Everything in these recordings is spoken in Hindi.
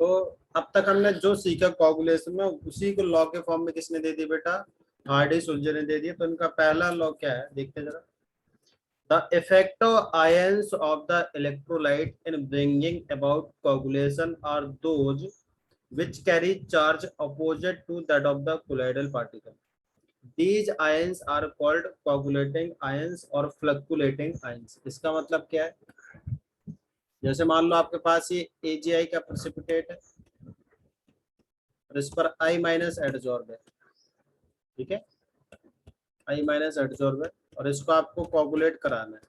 तो अब तक हमने जो सीखा कोगुलेशन में, उसी को लॉ के फॉर्म में किसने दे दी बेटा, हार्डी सुल्जे ने दे दिया। तो इनका पहला लॉ क्या है देखते हैं जरा। The effect of ions of the electrolyte in bringing about coagulation are those which carry charge opposite to that of the colloidal particle. These ions are called coagulating ions or fluctuating ions. इसका मतलब क्या है, जैसे मान लो आपके पास ये AgI का प्रेसिपिटेट है और इस पर I माइनस एडजॉर्ब है, ठीक है, I माइनस एडजॉर्ब है, और इसको आपको कोगुलेट कराना है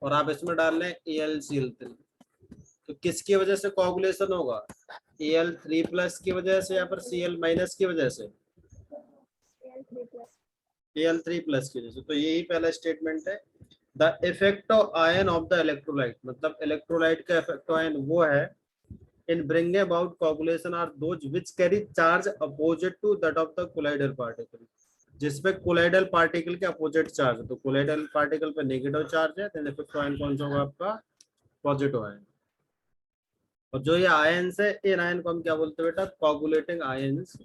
और आप इसमें डाल रहे हैं AlCl3। तो किसकी वजह से कोगुलेशन होगा, Al3 प्लस की वजह से या फिर Cl माइनस की वजह से, Al3 प्लस की वजह से। तो यही पहला स्टेटमेंट है। The effect of ion of the electrolyte, मतलब इलेक्ट्रोलाइट का इफेक्ट आयन वो है in bringing about coagulation are those which carry charge opposite to that of the colloidal particle, जिसपे कोलाइडल पार्टिकल के अपोजिट चार्ज है। तो कोलाइडल पार्टिकल पे नेगेटिव चार्ज है, तो इफेक्ट आयन कौन सा होगा आपका, पॉजिटिव आयन। और जो ये आयंस है, इन आयन को हम क्या बोलते हैं बेटा, कोगुलेटिंग आयंस।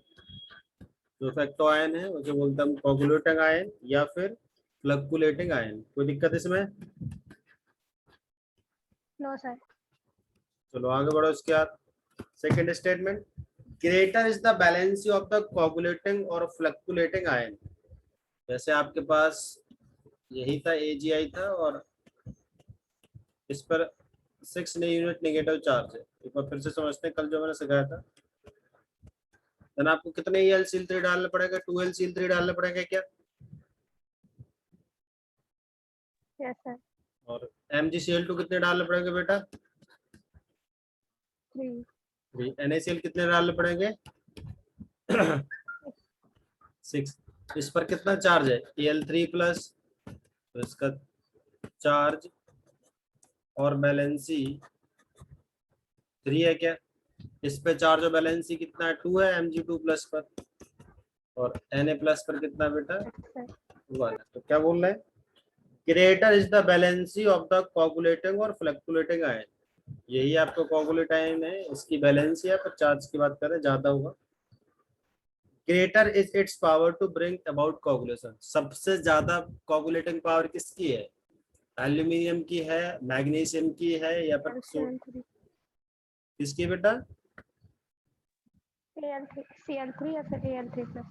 जो इफेक्टो आयन है उसे बोलते हैं हम कोगुलेटिंग आयन या फिर फ्लक्चुएटिंग आयन। कोई दिक्कत इसमें? No sir. चलो आगे बढ़ो। इसके बाद second statement, greater is the valency of the coagulating or fluctuating ion. जैसे आपके पास यही था, AgI था और इस पर 6 यूनिट नेगेटिव चार्ज है। एक बार फिर से समझते हैं, कल जो मैंने सिखाया था। देन आपको कितने AlCl3 डालने पड़ेगा, 2AlCl3 डालने पड़ेंगे क्या? Yes sir. और MgCl2 कितने डालने पड़ेंगे बेटा? 3। NaCl कितने डालने पड़ेंगे? 6। इस पर कितना चार्ज है, Al3 प्लस, तो इसका चार्ज और बैलेंसी 3 है क्या? इस पे चार्ज और बैलेंसी कितना है, 2 है Mg2 प्लस पर, और Na प्लस पर कितना बेटा, 1 है। तो क्या बोल रहे हैं, greater is the valency of the coagulating or fluctuating ion. यही आपको कोगुलेट आयन है, इसकी बैलेंसी है, पर चार्ज की बात करें ज्यादा होगा। Greater is its power to bring about coagulation. सबसे ज्यादा कोगुलेटिंग पावर किसकी है, एल्यूमिनियम की है, मैग्नीशियम की है, या फिर किसकी बेटा, Cl3 या फिर Al3 प्लस।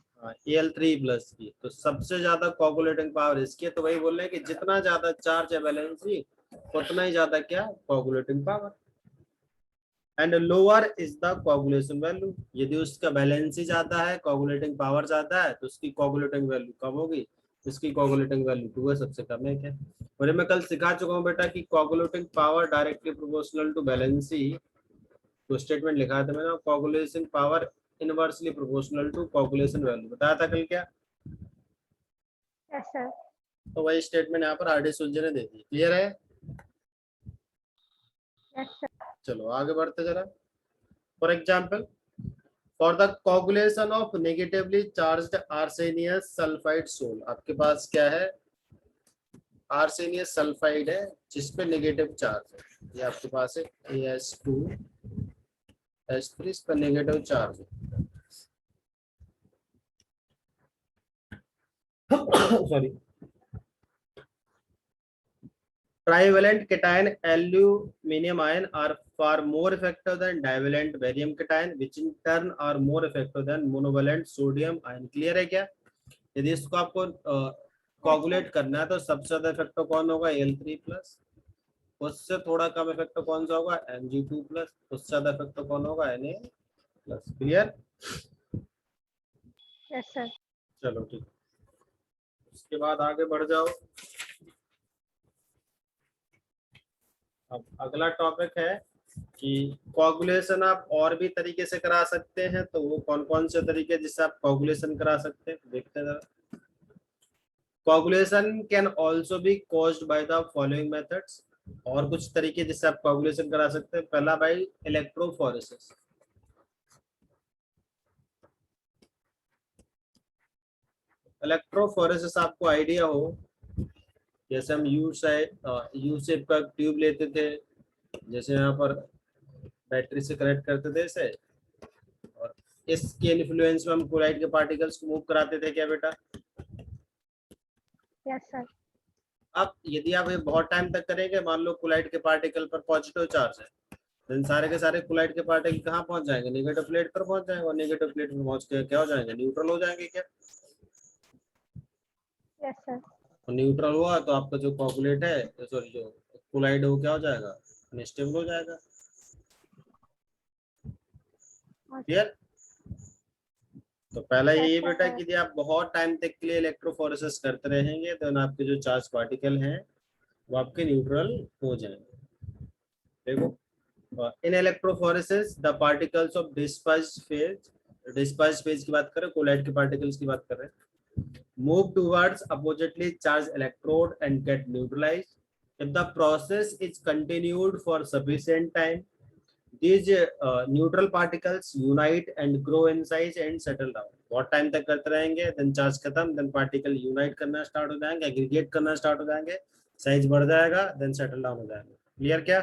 Al3 प्लस की। तो सबसे ज्यादा कोगुलेटिंग पावर इसकी है। तो वही बोल रहे हैं कि जितना ज्यादा चार्ज है बैलेंसी, उतना ही ज्यादा क्या, coagulating power. And lower is the coagulation value. यदि उसका बैलेंसी ज्यादा है, कोगुलेटिंग पावर ज्यादा है, तो उसकी कोगुलेटिंग वैल्यू कम होगी। इसकी कोगुलेटिंग वैल्यू 2 है, सबसे कम है क्या। और मैं कल सिखा चुका हूँ बेटा कि coagulating power directly proportional to valency. तो स्टेटमेंट लिखा था मैंने, coagulation power inversely proportional to coagulation value, बताया था कल क्या। Yes sir. तो वही स्टेटमेंट यहाँ पर हार्डी सुल्जे ने दे दी। क्लियर है? Yes sir. चलो आगे बढ़ते जरा। For example, for the coagulation of negatively charged arsenious sulphide sol. आपके पास क्या है, आर्सेनियस सल्फाइड है जिसपे नेगेटिव चार्ज है। ये आपके पास है As2H3, इस पर नेगेटिव चार्ज है। Sorry. Trivalent cation aluminum ion are far more effective than divalent barium cation, which in turn are more effective than monovalent sodium ion. Clear है क्या? यदि इसको आपको कोगुलेट करना है तो सबसे ज्यादा इफेक्टिव कौन होगा, Al3 प्लस। उससे थोड़ा कम इफेक्टिव कौन सा होगा, Mg2 प्लस। उससे ज्यादा इफेक्टिव कौन होगा, Na plus. Clear? Yes sir. चलो ठीक, उसके बाद आगे बढ़ जाओ। अब अगला टॉपिक है कि कोगुलेशन आप और भी तरीके से करा सकते हैं। तो वो कौन कौन से तरीके जिससे आप कोगुलेशन करा सकते हैं, देखते हैं जरा। Coagulation can also be caused by the following methods. और कुछ तरीके जिससे आप कोगुलेशन करा सकते हैं। पहला बाय इलेक्ट्रोफोरेसिस। इलेक्ट्रोफोरेसिस आपको आइडिया हो, जैसे हम यू शेप का ट्यूब लेते थे, जैसे यहाँ पर बैटरी से कनेक्ट करते थे इसे, इसके इन्फ्लुएंस में हम कोलाइड के पार्टिकल्स को मूव कराते थे क्या बेटा? Yes sir. अब यदि आप ये बहुत टाइम तक करेंगे, मान लो कोलाइड के पार्टिकल पर पॉजिटिव चार्ज है, then सारे के सारे कोलाइड के पार्टिकल कहाँ पहुंच जाएंगे? नेगेटिव प्लेट पर पहुंच जाएंगे, और नेगेटिव प्लेट पर पहुंच के क्या हो जाएंगे? न्यूट्रल हो जाएंगे क्या? Yes sir. और न्यूट्रल हुआ तो आपका जो कोगुलेट है, सॉरी जो कोलाइड है, वो क्या हो जाएगा? अनस्टेबल हो जाएगा। क्लियर? तो पहला Yes, यही sir. बेटा कि यदि आप बहुत टाइम तक के लिए इलेक्ट्रोफोरेसिस करते रहेंगे तो आपके जो चार्ज पार्टिकल हैं वो आपके न्यूट्रल हो जाएंगे। देखो, in electrophoresis the particles of dispersed phase की बात करें, कोलाइड के पार्टिकल्स की बात कर रहे हैं, move towards oppositely charge electrode and get neutralised if the process is continued for sufficient time. These neutral particles unite and grow in size and settle down. बहुत टाइम तक करते रहेंगे, then चार्ज खत्म, then पार्टिकल यूनाइट करना स्टार्ट हो जाएंगे, एग्रीगेट करना स्टार्ट हो जाएंगे, साइज बढ़ जाएगा, then सेटल डाउन हो जाएंगे। क्लियर क्या?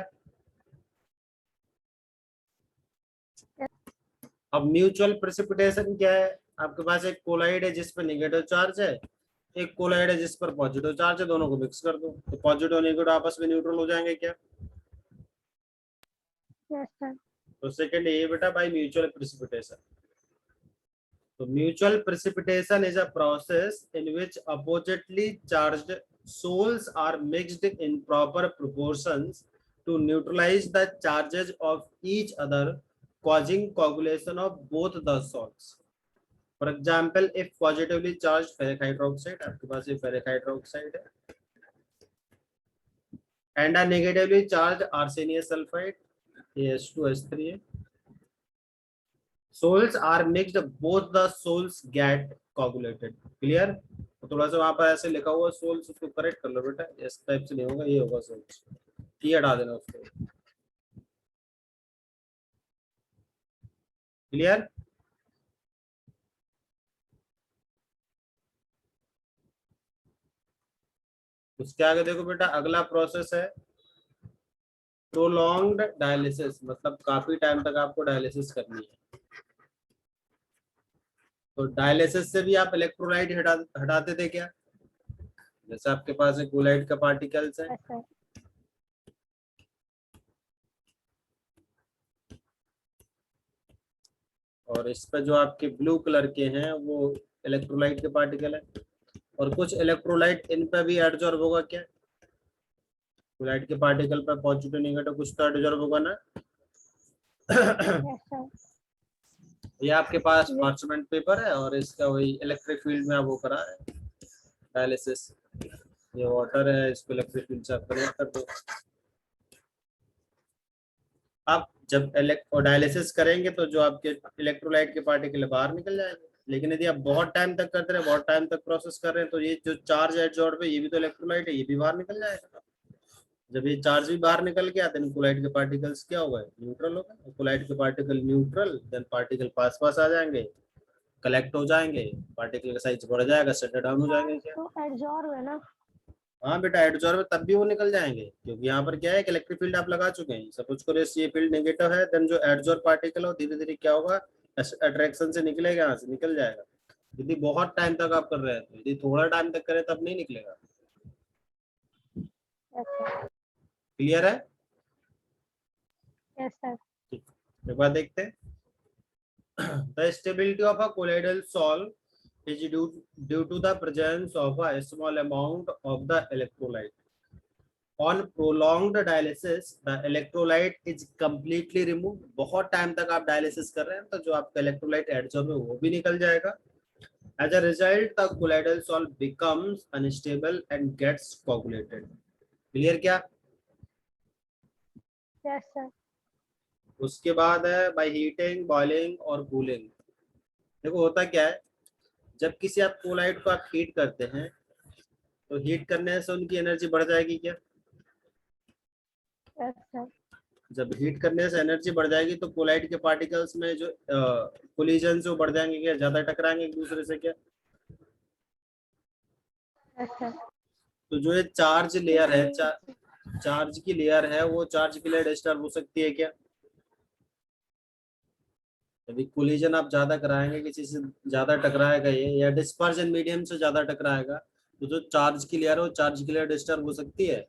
अब म्यूचुअल प्रेसिपिटेशन क्या है? आपके पास एक कोलाइड है जिस पर नेगेटिव चार्ज है, एक कोलाइड है जिस पर पॉजिटिव चार्ज है, दोनों को मिक्स कर दो तो पॉजिटिव और नेगेटिव आपस में न्यूट्रल हो जाएंगे क्या? Yes, sir. तो सेकंड ये बेटा by mutual precipitation. So mutual precipitation is a process in which oppositely charged souls are mixed in proper proportions to neutralize the charges of each other, causing coagulation of both the salts. For example, if positively charged ferric hydroxide, आपके पास ये ferric hydroxide है, and a negatively charged arsenious sulfide, As2S3 है, souls are mixed, both the souls get coagulated. Clear? तो थोड़ा सा वहां पर ऐसे लिखा हुआ souls, उसको करेक्ट कर लो बेटा, इस टाइप से नहीं होगा, ये होगा souls, ये हटा देना उसको। क्लियर? उसके आगे देखो बेटा, अगला प्रोसेस है प्रोलॉन्ग्ड डायलिसिस, मतलब काफी टाइम तक आपको डायलिसिस करनी है। तो डायलिसिस से भी आप इलेक्ट्रोलाइट हटाते थे क्या? जैसे आपके पास एक कोलाइड का पार्टिकल्स है, Yes, sir. और इस पे जो आपके ब्लू कलर के हैं वो इलेक्ट्रोलाइट के पार्टिकल है, और कुछ इलेक्ट्रोलाइट इन पे भी एडजॉर्ब होगा क्या? कोलाइट के पार्टिकल पे पॉजिटिव नेगेटिव कुछ तो एडजॉर्ब होगा ना? Yes, sir. ये आपके पास पार्चमेंट पेपर है और इसका वही इलेक्ट्रिक फील्ड में आप वो करा है डायलिसिस। ये वाटर है, इसको इलेक्ट्रिक फील्ड से आप कनेक्ट कर दो। आप जब डायलिसिस करेंगे तो जो आपके इलेक्ट्रोलाइट के पार्टिकल बाहर निकल जाएंगे, लेकिन यदि आप बहुत टाइम तक करते रहे, बहुत टाइम तक प्रोसेस कर रहे हैं, तो ये जो चार्ज एडजॉर्ब है ये भी तो इलेक्ट्रोलाइट है, ये भी बाहर निकल जाएगा। जब ये चार्ज भी बाहर निकल गया देन कोलाइट के पार्टिकल्स क्या हो गए? न्यूट्रल हो गए। कोलाइट के पार्टिकल न्यूट्रल, देन पार्टिकल पास पास आ जाएंगे, कलेक्ट हो जाएंगे, पार्टिकल का साइज बढ़ जाएगा, सेटल डाउन हो जाएंगे क्या? तो एडजॉर्ब है ना? हाँ बेटा, एडजॉर्ब है तब भी वो निकल जाएंगे, क्योंकि यहाँ पर क्या है, इलेक्ट्रिक फील्ड आप लगा चुके हैं। सपोज करो ये फील्ड नेगेटिव है, देन जो एडजॉर्ब पार्टिकल हो धीरे धीरे क्या होगा? अट्रैक्शन से निकलेगा, यहाँ से निकल जाएगा। यदि बहुत टाइम तक आप कर रहे हैं, तो यदि थोड़ा टाइम तक करें तब नहीं निकलेगा। Yes, sir. क्लियर है? Yes, sir. एक बार देखते हैं। The stability of a colloidal salt is due to the presence of a small amount of the electrolyte. On prolonged dialysis, the electrolyte is completely removed. बहुत टाइम तक आप डायलिसिस कर रहे हैं तो जो आपका इलेक्ट्रोलाइट एडजॉर्ब है वो भी निकल जाएगा। As a result, the colloidal salt becomes unstable and gets coagulated. Clear क्या? Yes, sir. उसके बाद है बाय हीटिंग, बॉइलिंग और कूलिंग। देखो होता क्या है, जब किसी आप कोलाइड को आप हीट करते हैं तो हीट करने से उनकी एनर्जी बढ़ जाएगी क्या? Yes, sir. जब हीट करने से एनर्जी बढ़ जाएगी तो कोलाइड के पार्टिकल्स में जो कोलिजन जो बढ़ जाएंगे क्या? ज्यादा टकराएंगे एक दूसरे से क्या? Yes, sir. तो जो ये चार्ज लेयर है, चार्ज की लेयर है, वो चार्ज की लेयर डिस्टर्ब हो सकती है क्या? यदि कोलिजन आप ज्यादा कराएंगे, किसी से ज्यादा टकराएगा ये, या डिस्पर्जन मीडियम से ज्यादा टकराएगा, तो जो चार्ज की लेयर है वो चार्ज की लेयर डिस्टर्ब हो सकती है।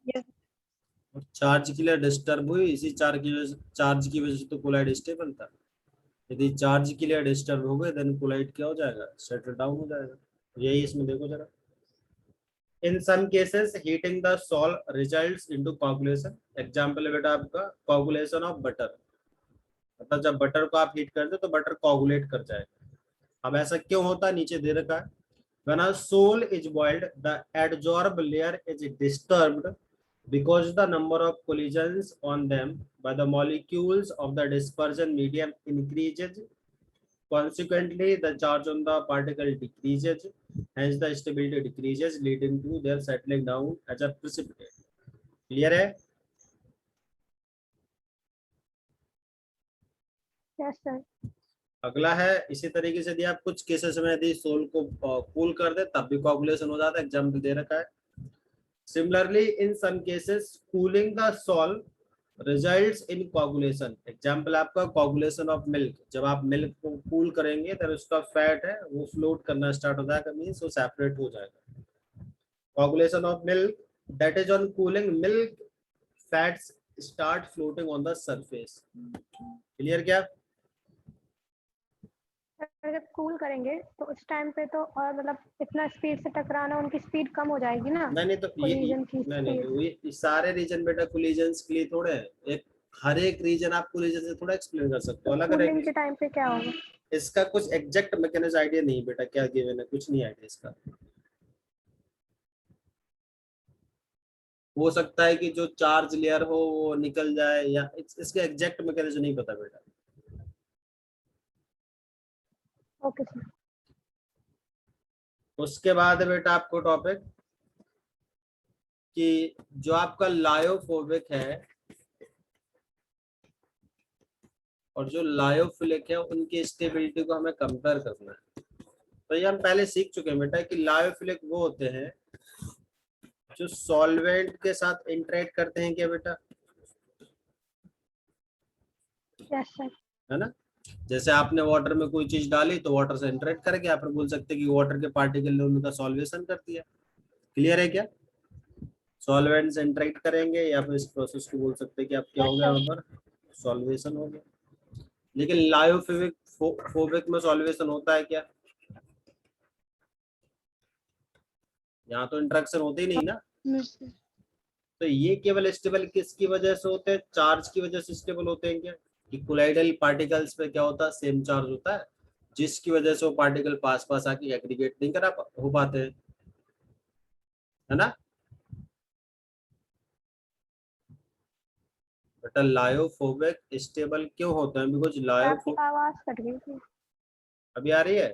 yes, और चार्ज की लेयर डिस्टर्ब हुई, इसी चार्ज की वजह से तो कोलाइड स्टेबल था। यदि चार्ज की लेयर डिस्टर्ब हो गए देन कोलाइड क्या हो जाएगा, सेटल डाउन हो जाएगा। यही इसमें देखो जरा, in some cases heating the salt results into coagulation. Example है बेटा आपका कोगुलेशन ऑफ बटर, मतलब जब बटर को आप हीट करते हो तो बटर कोगुलेट कर जाएगा। अब ऐसा क्यों होता है, नीचे दे रखा है, when a soul is boiled the adsorbed layer is disturbed because the number of collisions on them by the molecules of the dispersion medium increases. Consequently, the charge on the particle decreases, hence the stability decreases, leading to their settling down as a precipitate. Clear है? yes sir, अगला है इसी तरीके से, यदि आप कुछ केसेस में यदि सोल को कूल कर दे तब भी कोगुलेशन हो जाता है। एग्जाम्पल दे रखा है, similarly in some cases cooling the salt results in coagulation. Example आपका कोगुलेशन ऑफ मिल्क, जब आप मिल्क को कूल करेंगे तब उसका फैट है वो फ्लोट करना स्टार्ट हो जाएगा, मीन्स वो सेपरेट हो जाएगा। Coagulation of milk, that is on cooling milk fats start floating on the surface. Clear क्या? अगर जब कूल करेंगे तो उस टाइम पे तो और मतलब इतना स्पीड से टकराना, उनकी स्पीड कम हो जाएगी ना, नहीं तो कोलिजन की नहीं नहीं स्पीड। तो ये सारे रीजन बेटा कोलिजन्स के लिए थोड़े हैं। एक हर एक रीजन आप कोलिजन से थोड़ा एक्सप्लेन कर सकते तो हो, अलग कूलिंग रहेगी। के टाइम पे क्या होगा? इसका कुछ एग्जैक्ट मैकेनिज्म आइडिया नहीं बेटा, क्या गिवन है कुछ नहीं आइडिया इसका। हो सकता है कि जो चार्ज लेयर हो वो निकल जाए, या इसके एग्जैक्ट मैकेनिज्म नहीं पता बेटा। Okay sir. उसके बाद है बेटा आपको टॉपिक कि जो आपका लायोफोबिक है और जो लायोफिलिक है उनकी स्टेबिलिटी को हमें कंपेयर करना है। तो ये हम पहले सीख चुके हैं बेटा कि लायोफिलिक वो होते हैं जो सॉल्वेंट के साथ इंटरेक्ट करते हैं, क्या बेटा, यस सर। है ना। जैसे आपने वाटर में कोई चीज डाली तो वाटर से इंटरेक्ट करके आप बोल सकते हैं कि वाटर के पार्टिकल ने उनका सॉल्वेशन कर दिया। क्लियर है क्या? सॉल्वेंट से इंटरेक्ट करेंगे या फिर इस प्रोसेस को बोल सकते हैं कि आप क्या हो यस गया सर। वहां पर, सॉल्वेशन हो गया। लेकिन लायोफिलिक फोबिक में सॉल्वेशन होता है क्या? यहाँ तो इंटरेक्शन होते ही नहीं ना। तो ये केवल स्टेबल किसकी वजह से होते हैं, चार्ज की वजह से स्टेबल होते हैं क्या? कि कोलाइडल पार्टिकल्स पे क्या होता है, सेम चार्ज होता है, जिसकी वजह से वो पार्टिकल पास पास आके एग्रीगेट नहीं हो पाते हैं, है ना। बेटा लायोफोबिक स्टेबल क्यों होते हैं, बिकॉज आपकी लायोफोबिक, आवाज कट गई थी। अभी आ रही है?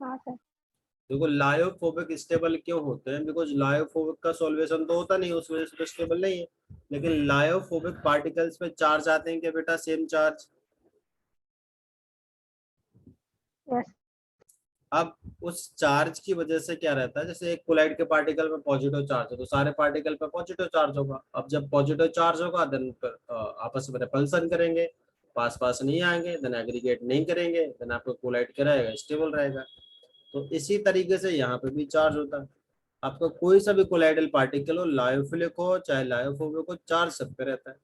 हाँ सर। देखो लायोफोबिक स्टेबल क्यों होते हैं, बिकॉज लायोफोबिक का सॉल्वेशन तो होता नहीं, उस वजह से तो स्टेबल नहीं है। लेकिन लायोफोबिक पार्टिकल्स पे चार्ज आते हैं क्या बेटा, सेम चार्ज। यस। अब उस चार्ज की वजह से क्या रहता है, जैसे एक कोलाइड के पार्टिकल में पॉजिटिव चार्ज है तो सारे पार्टिकल पे पॉजिटिव चार्ज होगा। अब जब पॉजिटिव चार्ज होगा देन आपस में रिपल्सन करेंगे, पास पास नहीं आएंगे, देन एग्रीगेट नहीं करेंगे, देन आपका कोलाइड क्या रहेगा, स्टेबल रहेगा। तो इसी तरीके से यहाँ पे भी चार्ज होता है। आपका कोई सा भी कोलाइडल पार्टिकल हो, लायोफिलिक हो चाहे लायोफोबिक हो, चार्ज सब पे रहता है।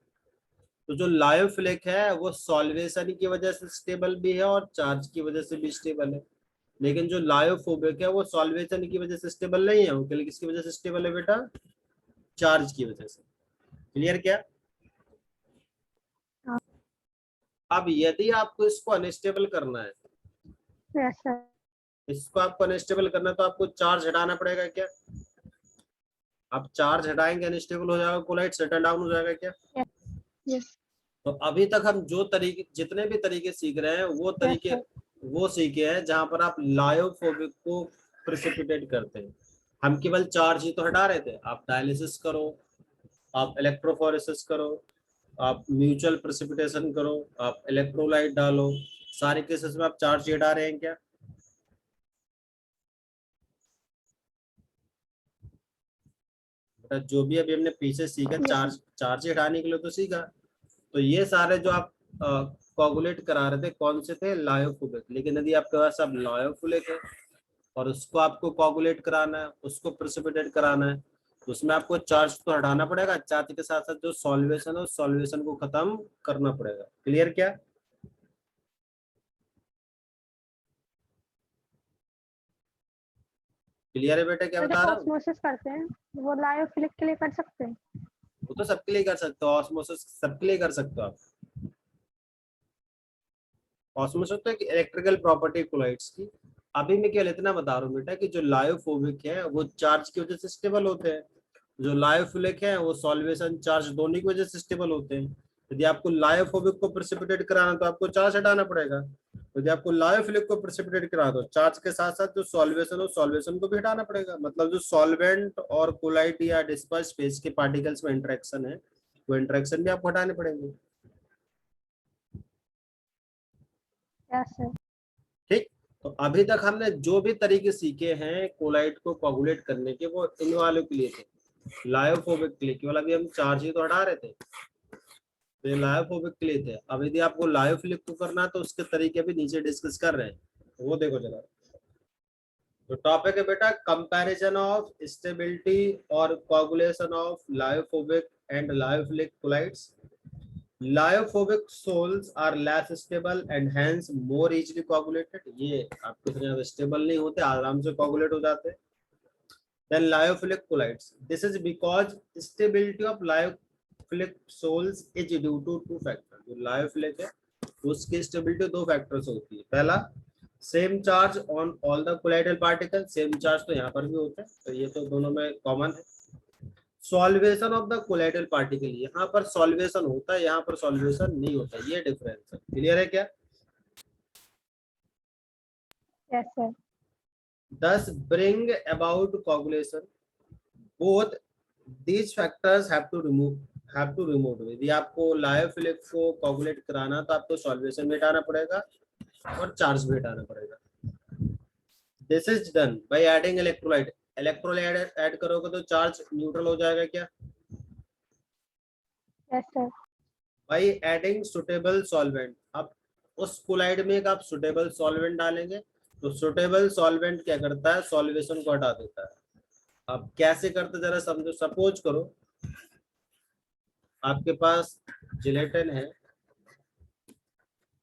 तो जो लायोफिलिक है वो सॉल्वेशन की वजह से स्टेबल भी है और चार्ज की वजह से भी स्टेबल है। लेकिन जो लायोफोबिक है वो सॉल्वेशन की वजह से स्टेबल नहीं है, वो केवल किसकी वजह से स्टेबल है बेटा, चार्ज की वजह से। क्लियर क्या? हाँ। अब यदि आपको इसको अनस्टेबल करना है, यस सर। इसको आपको अनस्टेबल करना है तो आपको चार्ज हटाना पड़ेगा क्या? आप चार्ज हटाएंगे अनस्टेबल हो जाएगा, कोलाइड सेटल डाउन हो जाएगा क्या? यस। तो अभी तक हम जो तरीके जितने भी तरीके सीख रहे हैं वो यस तरीके सर। वो सीखे हैं जहां पर आप लायोफोबिक को प्रेसिपिटेट करते हैं। हम केवल चार्ज ही तो हटा रहे थे, आप डायलिसिस करो, आप इलेक्ट्रोफोरेसिस करो, आप म्यूचुअल प्रेसिपिटेशन करो, आप इलेक्ट्रोलाइट डालो, सारे केसेस में आप चार्ज ही हटा रहे हैं क्या? बेटा जो भी अभी हमने पीछे सीखा, Yes, चार्ज चार्ज हटाने के लिए तो सीखा। तो ये सारे जो आप कोगुलेट करा रहे थे कौन से थे, लायोफिलिक। लेकिन यदि आपके पास अब लायोफिलिक है और उसको आपको कोगुलेट कराना है, उसको प्रेसिपिटेट कराना है, तो उसमें आपको चार्ज तो हटाना पड़ेगा, चार्ज के साथ साथ जो सॉल्वेशन है उस सॉल्वेशन को खत्म करना पड़ेगा। क्लियर क्या? क्लियर है बेटा क्या तो बता जब रहा हूँ? ऑस्मोसिस करते हैं वो लायोफिलिक के लिए कर सकते हैं। वो तो सबके लिए कर सकते हो, ऑस्मोसिस सबके लिए कर सकते हो आप। ऑस्मोसिस तो एक इलेक्ट्रिकल प्रॉपर्टी कोलाइड्स की। अभी मैं केवल इतना बता रहा हूँ बेटा कि जो लायोफोबिक है वो चार्ज की वजह से स्टेबल होते हैं, जो लायोफिलिक है वो सॉल्वेशन चार्ज दोनों की वजह से स्टेबल होते हैं। यदि आपको लायोफोबिक को प्रेसिपिटेट कराना तो आपको चार्ज हटाना पड़ेगा, यदि आपको लायोफिलिक को प्रेसिपिटेट कराना तो चार्ज के साथ साथ जो सॉल्वेशन हो सॉल्वेशन को भी हटाना पड़ेगा। मतलब जो सॉल्वेंट और कोलाइड या डिस्पर्स फेज के पार्टिकल्स में इंटरेक्शन है वो इंटरेक्शन भी आपको हटाने पड़ेंगे। Yes sir. ठीक। तो अभी तक हमने जो भी तरीके सीखे हैं कोलाइड को कोगुलेट करने के वो इन वालों के लिए थे, लायोफोबिक के लिए। केवल अभी हम चार्ज ही तो हटा रहे थे, तो ये लायोफोबिक के लिए थे। अब यदि आपको लायोफिलिक को करना है तो उसके तरीके भी नीचे डिस्कस कर रहे हैं, तो वो देखो जरा। तो टॉपिक है बेटा कंपैरिजन ऑफ स्टेबिलिटी और coagulation of lyophobic and lyophilic colloids. Lyophobic sols are less stable and hence more easily coagulated. ये आपके इतने ज्यादा स्टेबल नहीं होते, आराम से कोगुलेट हो जाते हैं। Then lyophilic colloids. This is because stability of lyophilic sols is due to two factors. जो lyophilic है उसकी स्टेबिलिटी दो फैक्टर्स होती है। पहला, same charge on all the colloidal particle. Same charge तो यहाँ पर भी होता है, तो ये तो दोनों में कॉमन है। Solvation of the colloidal particle, यहाँ पर सॉल्वेशन होता है, यहाँ पर सॉल्वेशन नहीं होता, ये डिफरेंस है। क्लियर है क्या? Yes sir. Thus bring about coagulation. Both these factors have to remove. यदि आपको लायोफिलिक को कोगुलेट कराना तो आपको सॉल्वेशन भी हटाना पड़ेगा और चार्ज भी हटाना पड़ेगा। This is done by adding electrolyte. Electrolyte add करोगे तो चार्ज न्यूट्रल हो जाएगा क्या? Yes sir. By adding suitable solvent. अब उस कोलाइड में एक आप सुटेबल सॉल्वेंट डालेंगे तो सुटेबल सॉल्वेंट क्या करता है, सॉल्वेशन को हटा देता है। अब कैसे करते जरा समझो। सपोज करो आपके पास जिलेटिन है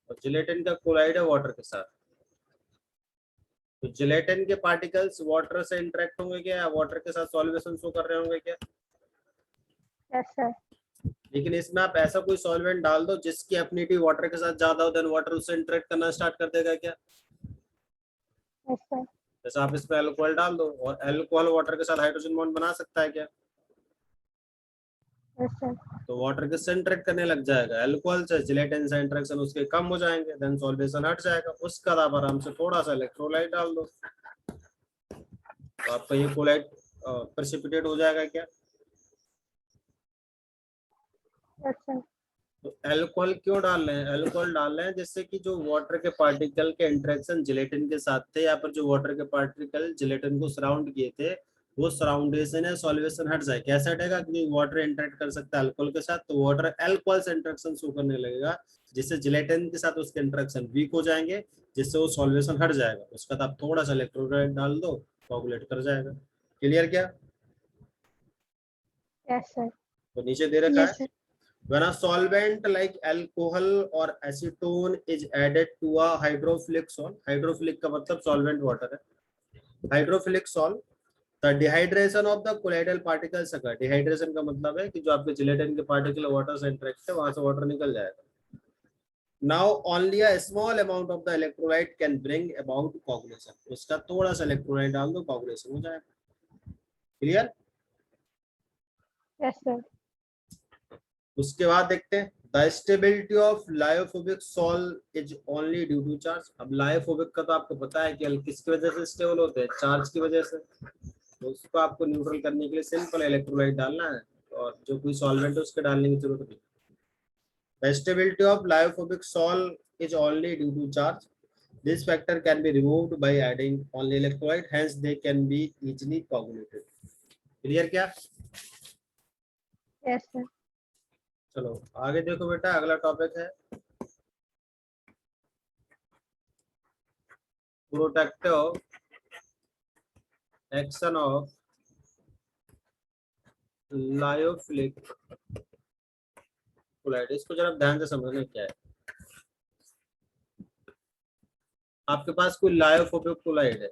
और जिलेटिन का कोलाइड है वाटर के साथ, तो जिलेटिन के पार्टिकल्स वाटर से इंटरेक्ट होंगे क्या, वाटर के साथ सॉल्वेशन शो कर रहे होंगे क्या? Yes sir. लेकिन इसमें आप ऐसा कोई सॉल्वेंट डाल दो जिसकी एफिनिटी वाटर के साथ ज्यादा हो, देन वाटर उससे इंटरेक्ट करना स्टार्ट कर देगा क्या? Yes sir. जैसे आप इसमें अल्कोहल डाल दो और अल्कोहल वाटर के साथ हाइड्रोजन बॉन्ड बना सकता है क्या? Yes sir. तो वाटर किससे इंटरेक्ट करने लग जाएगा, अल्कोहल से। जिलेटिन से इंटरेक्शन उसके कम हो जाएंगे, देन सॉल्वेशन हट जाएगा। उसके बाद आप आराम से थोड़ा सा इलेक्ट्रोलाइट डाल दो तो आपका ये कोलाइट प्रेसिपिटेट हो जाएगा क्या? Yes sir. तो अल्कोहल क्यों डाल रहे हैं? अल्कोहल डाल रहे हैं जिससे कि जो वाटर के पार्टिकल के इंटरेक्शन जिलेटिन के साथ थे, या पर जो वाटर के पार्टिकल जिलेटिन को सराउंड किए थे वो सराउंडेशन है सॉल्वेशन हट जाए। कैसे हटेगा? क्योंकि वाटर इंटरेक्ट कर सकता है अल्कोहल के साथ, तो वाटर अल्कोहल से इंटरेक्शन शो करने लगेगा जिससे जिलेटिन के साथ उसके इंटरेक्शन वीक हो जाएंगे, जिससे वो सॉल्वेशन हट जाएगा। उसके बाद आप थोड़ा सा इलेक्ट्रोलाइट डाल दो, कोगुलेट कर जाएगा। क्लियर क्या? Yes sir. तो नीचे दे रखा यस है, sir. when a solvent like alcohol or acetone is added to a hydrophilic salt, hydrophilic का मतलब solvent water है, hydrophilic salt, the dehydration of the colloidal particles occur। dehydration का मतलब है कि जो आपके जिलेटिन के पार्टिकल वाटर से इंटरेक्ट है वहां से वाटर निकल जाएगा। now only a small amount of the electrolyte can bring about coagulation। उसका थोड़ा सा इलेक्ट्रोलाइट डाल दो, coagulation हो जाएगा। क्लियर? Yes sir. उसके बाद देखते हैं the stability of lyophobic sol is only due to charge. अब लायोफोबिक का तो आपको पता है कि किसकी वजह से स्टेबल होते हैं, चार्ज की वजह से। तो उसको आपको न्यूट्रल करने के लिए सिंपल इलेक्ट्रोलाइट डालना है और जो कोई सॉल्वेंट है उसके डालने की जरूरत नहीं। The stability of lyophobic sol is only due to charge. This factor can be removed by adding only electrolyte, hence they can be easily coagulated. Clear क्या? Yes sir. चलो आगे देखो बेटा, अगला टॉपिक है protective action of lyophilic colloid. इसको जरा ध्यान से समझना क्या है। आपके पास कोई लायोफोबिक कोलाइड है,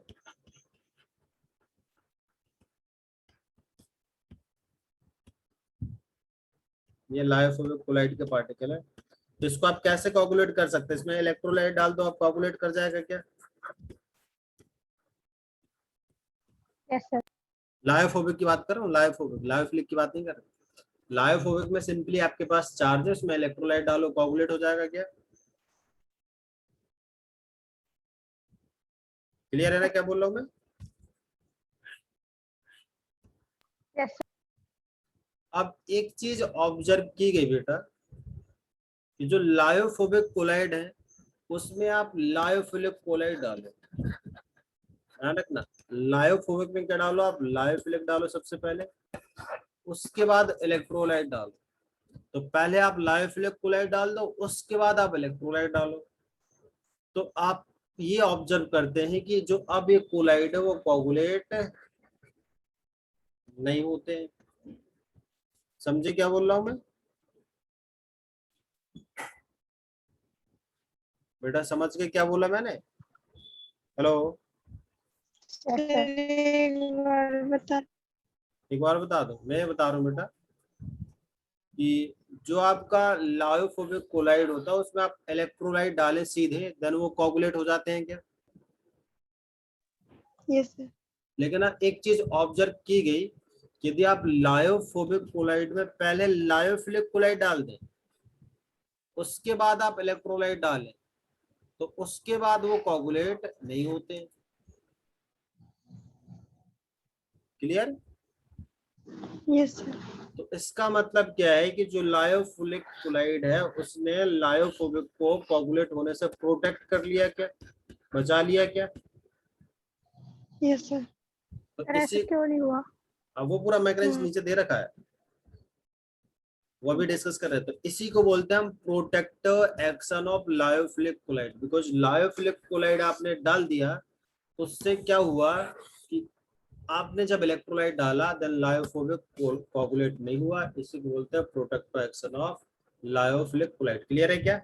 ये लायोफोबिक कोलाइड के पार्टिकल है। तो इसको आप कैसे कोगुलेट कर सकते हैं? इसमें इलेक्ट्रोलाइट डाल दो, आप कोगुलेट कर जाएगा क्या? Yes sir. लायोफोबिक की बात कर रहा हूँ, लायोफोबिक, लायोफिलिक की बात नहीं कर रहा। लायोफोबिक में सिंपली आपके पास चार्ज है, उसमें इलेक्ट्रोलाइट डालो, कोगुलेट हो जाएगा क्या? क्लियर है ना क्या बोल रहा हूँ मैं? Yes sir. अब एक चीज ऑब्जर्व की गई बेटा, कि जो लायोफोबिक कोलाइड है उसमें आप लायोफिलिक कोलाइड डालो, ध्यान रखना। लायोफोबिक में क्या डालो आप? लायोफिलिक डालो सबसे पहले, उसके बाद इलेक्ट्रोलाइट डालो। तो पहले आप लायोफिलिक कोलाइड डाल दो, उसके बाद आप इलेक्ट्रोलाइट डालो। तो आप ये ऑब्जर्व करते हैं कि जो अब ये कोलाइड है वो कोगुलेट नहीं होते हैं। समझे क्या बोल रहा हूं मैं? बेटा समझ के क्या बोला मैंने? Hello, yes sir. एक बार बता दो। मैं बता रहा हूँ बेटा कि जो आपका लायोफोबिक कोलाइड होता है उसमें आप इलेक्ट्रोलाइट डालें सीधे, देन वो कोगुलेट हो जाते हैं क्या? Yes sir. लेकिन अब एक चीज ऑब्जर्व की गई, यदि आप लायोफोबिक कोलाइड में पहले लायोफिलिक कोलाइड डाल दें, उसके बाद आप इलेक्ट्रोलाइट डालें, तो उसके बाद वो कोगुलेट नहीं होते। क्लियर? Yes sir. तो इसका मतलब क्या है कि जो लायोफिलिक कोलाइड है उसने लायोफोबिक को कोगुलेट होने से प्रोटेक्ट कर लिया क्या, बचा लिया क्या? Yes sir. तो सर ऐसा इसी, क्यों नहीं हुआ? अब वो पूरा मैकेनिज्म नीचे दे रखा है, वो भी डिस्कस कर रहे थे। इसी को बोलते हैं हम protective action of lyophilic colloid. Because lyophilic colloid आपने डाल दिया, उससे क्या हुआ कि आपने जब इलेक्ट्रोलाइट डाला देन लायोफोबिक कोगुलेट नहीं हुआ। इसी को बोलते हैं protective action of lyophilic colloid. Clear है क्या?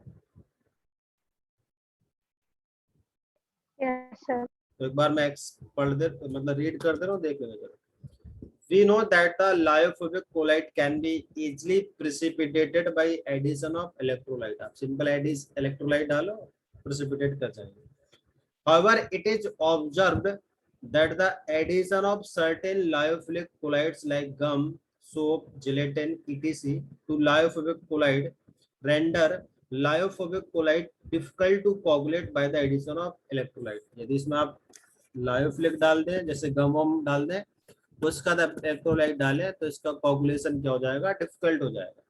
Yes sir. तो एक बार मैं पढ़ दे, मतलब रीड कर दे रहा हूँ, देख लेना जरा। We know that the lyophobic colloid can be easily precipitated by addition of electrolyte. आप simple electrolyte डालो, precipitate कर जाएंगे। However, it is observed that the addition of certain lyophilic colloids like gum, soap, gelatin, etc. to lyophobic colloid render lyophobic colloid difficult to coagulate by the addition of electrolyte. यदि इसमें आप लायोफिलिक डाल दें, जैसे गम वम डाल दें, उसका इलेक्ट्रोलाइट डालें, तो इसका कोगुलेशन क्या हो जाएगा? डिफिकल्ट हो जाएगा।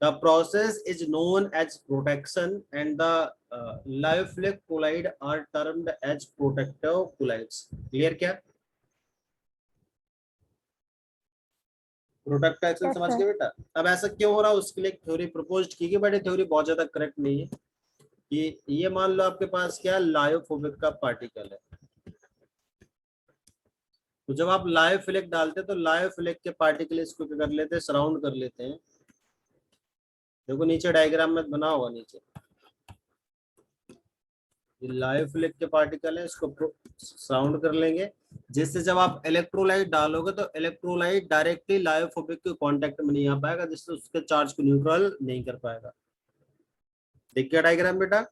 The process is known as protection and the lyophilic colloid are termed as protective colloids. Clear क्या? प्रोटेक्टिव एक्शन यस समझ सर। गए बेटा? अब ऐसा क्यों हो रहा है उसके लिए थ्योरी प्रपोज की गई, बट ये थ्योरी बहुत ज्यादा करेक्ट नहीं है। ये मान लो आपके पास क्या लायोफोबिक का पार्टिकल है, तो जब आप लायोफिलिक डालते हैं तो लायोफिलिक के पार्टिकल इसको क्या कर लेते हैं? सराउंड कर लेते हैं। देखो नीचे डायग्राम में बना होगा नीचे, लायोफिलिक के पार्टिकल है, इसको सराउंड कर लेंगे, जिससे जब आप इलेक्ट्रोलाइट डालोगे तो इलेक्ट्रोलाइट डायरेक्टली लायोफोबिक के कांटेक्ट में नहीं आ पाएगा, जिससे उसके चार्ज को न्यूट्रल नहीं कर पाएगा। देख गया डायग्राम बेटा?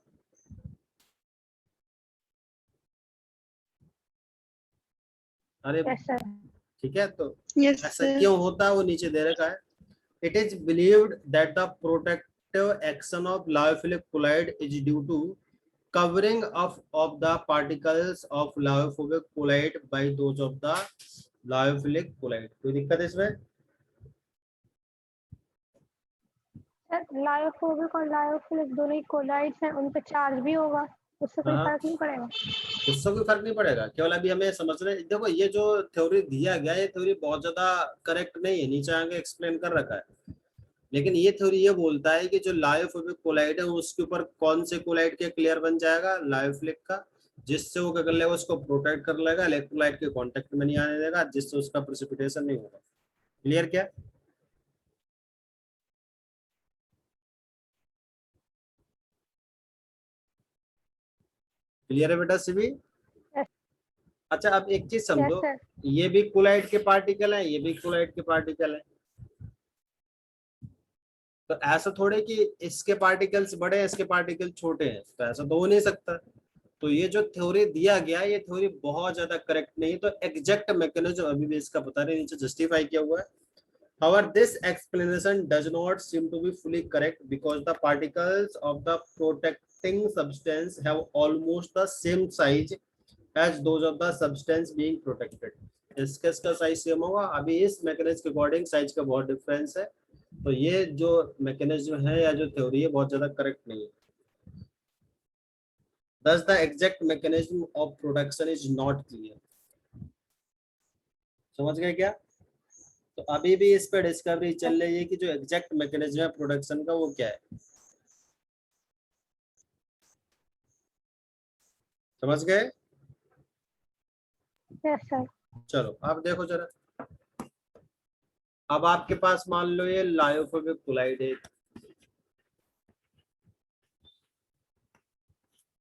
अरे यस सर। ठीक है, तो यस ऐसा सर। क्यों होता है वो नीचे दे रखा है। It is believed that the protective action of lyophilic colloid is due to covering of the particles of lyophobic colloid by those of the lyophilic colloid. कोई दिक्कत है इसमें? सर लायोफोबिक और लायोफिलिक दोनों ही कोलाइड्स हैं, उन पे चार्ज भी होगा। उससे कोई हाँ, फर्क नहीं पड़ेगा? उससे कोई फर्क नहीं पड़ेगा, केवल अभी हमें समझना है। देखो ये जो थ्योरी दिया गया है, ये थ्योरी बहुत ज्यादा करेक्ट नहीं है, नीचे आगे एक्सप्लेन कर रखा है। लेकिन ये थ्योरी ये बोलता है कि जो लायोफोबिक कोलाइड है उसके ऊपर कौन से कोलाइड के क्लियर बन जाएगा, लायोफिलिक का, जिससे वो क्या कर लेगा, उसको प्रोटेक्ट कर लेगा, इलेक्ट्रोलाइट के कांटेक्ट में नहीं आने देगा, जिससे उसका प्रेसिपिटेशन नहीं होगा। क्लियर क्या? क्लियर है बेटा सभी? यस। अच्छा अब एक चीज यस समझो, सर। ये भी कोलाइड के पार्टिकल है, ये भी कोलाइड के पार्टिकल है। तो ऐसा थोड़े कि इसके पार्टिकल्स बड़े हैं इसके पार्टिकल छोटे हैं, तो ऐसा तो हो नहीं सकता। तो ये जो थ्योरी दिया गया, ये थ्योरी बहुत ज्यादा करेक्ट नहीं। तो एग्जैक्ट मैकेनिज्म अभी भी इसका पता नहीं, नीचे जस्टिफाई किया हुआ है। However, this explanation does not seem to be fully correct because the particles of the protecting substance have almost the same size as those of the substance being protected. इसका साइज सेम होगा, अभी इस मैकेनिज्म के अकॉर्डिंग साइज का बहुत डिफरेंस है। तो ये जो मैकेनिज्म है या जो थ्योरी है बहुत ज्यादा करेक्ट नहीं है। Thus the exact mechanism of production is not clear. समझ गए क्या? तो अभी भी इस पर डिस्कवरी चल रही है कि जो एग्जैक्ट मैकेनिज्म है प्रोडक्शन का वो क्या है। समझ गए? Yes sir. चलो आप देखो जरा, अब आपके पास मान लो ये लायोफोबिक कोलाइड है,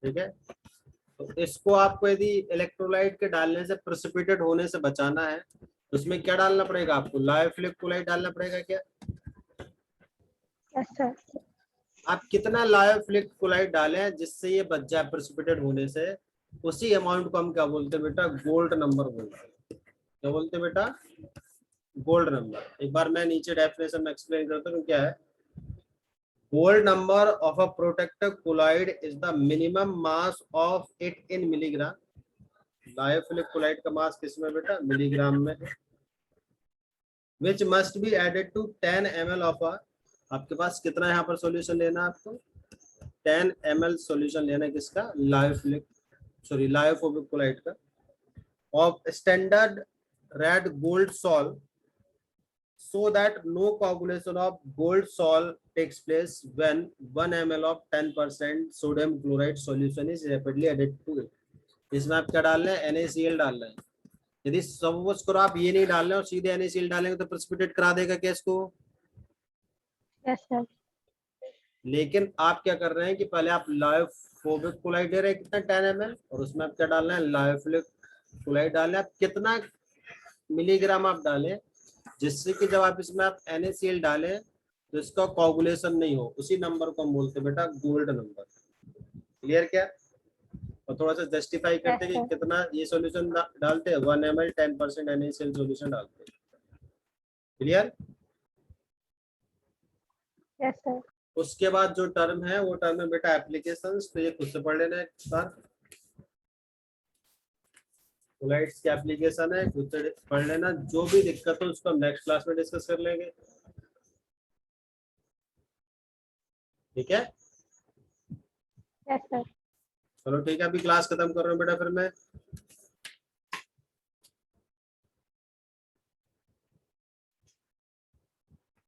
ठीक है। तो इसको आपको यदि इलेक्ट्रोलाइट के डालने से, प्रेसिपिटेट होने से बचाना है, तो उसमें क्या डालना पड़ेगा आपको, लायोफिलिक कोलाइड डालना पड़ेगा क्या? Yes sir. आप कितना लायोफिलिक कोलाइड डालें जिससे ये बच जाए प्रेसिपिटेट होने से, उसी अमाउंट को हम क्या बोलते हैं बेटा, गोल्ड नंबर बोलते हैं। क्या बोलते हैं बेटा? Gold number. एक बार मैं नीचे डेफिनेशन में एक्सप्लेन करता हूँ क्या है। Gold number of a protective colloid is the minimum mass of it in milligram. Lyophilic colloid का मास किसमें बेटा, मिलीग्राम में। Which must be added to 10 ml of a, आपके पास कितना यहाँ पर सॉल्यूशन लेना है आपको, 10 ml सॉल्यूशन लेना है किसका, लायोफिलिक, सॉरी लायोफोबिक कोलाइड का, of standard red gold salt, so that no coagulation of gold salt takes place when 1 ml of 10% sodium chloride solution is rapidly added to it. इसमें आप क्या डाल रहे हैं, NaCl डाल रहे हैं। यदि सपोज करो आप ये नहीं डाल रहे हैं और सीधे NaCl डालेंगे तो प्रेसिपिटेट करा देगा क्या इसको? Yes sir. लेकिन आप क्या कर रहे हैं कि पहले आप लायोफोबिक कोलाइड दे रहे हैं कितना, 10 ml, और उसमें आप क्या डाल रहे हैं, लायोफिलिक कोलाइड डाल रहे हैं। आप कितना मिलीग्राम आप डालें जिससे कि जब आप इसमें आप NaCl डालें तो इसका कोगुलेशन नहीं हो, उसी नंबर को हम बोलते हैं बेटा गोल्ड नंबर। क्लियर क्या? और थोड़ा सा जस्टिफाई करते हैं कि कितना ये सॉल्यूशन डालते हैं, 1 ml 10% NaCl सॉल्यूशन डालते हैं। क्लियर? Yes sir. उसके बाद जो टर्म है वो टर्म है बेटा एप्लीकेशंस, तो ये खुद से पढ़ लेना एक बार। कोलाइड्स की एप्लीकेशन है, खुद से पढ़ लेना, जो भी दिक्कत हो उसको हम नेक्स्ट क्लास में डिस्कस कर लेंगे। ठीक है? Yes sir. चलो ठीक है, अभी क्लास खत्म कर रहा हूँ बेटा फिर मैं।